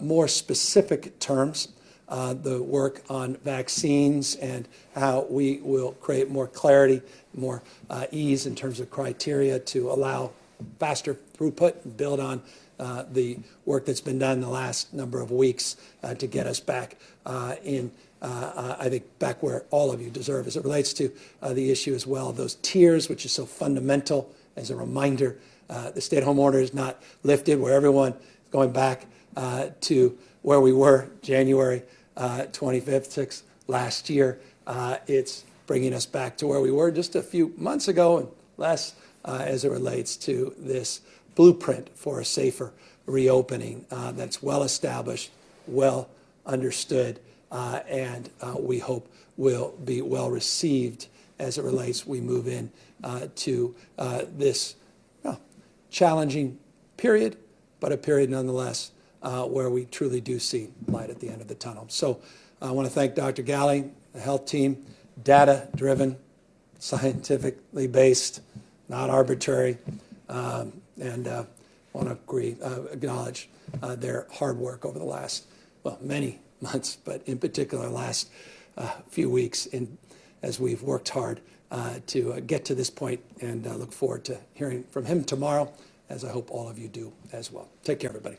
more specific terms, the work on vaccines and how we will create more clarity, more ease in terms of criteria to allow faster throughput and build on the work that's been done in the last number of weeks to get us back I think, back where all of you deserve. As it relates to the issue as well, those tiers, which is so fundamental. As a reminder, the stay-at-home order is not lifted, where everyone is going back to where we were January 25th, 6th last year. It's bringing us back to where we were just a few months ago, and less as it relates to this blueprint for a safer reopening that's well established, well understood, and we hope will be well received as it relates. We move in to this challenging period, but a period nonetheless where we truly do see light at the end of the tunnel. So I want to thank Dr. Galley, the health team, data-driven, scientifically based, not arbitrary, and I want to acknowledge their hard work over the last, many months, but in particular last few weeks as we've worked hard to get to this point, and look forward to hearing from him tomorrow, as I hope all of you do as well. Take care, everybody.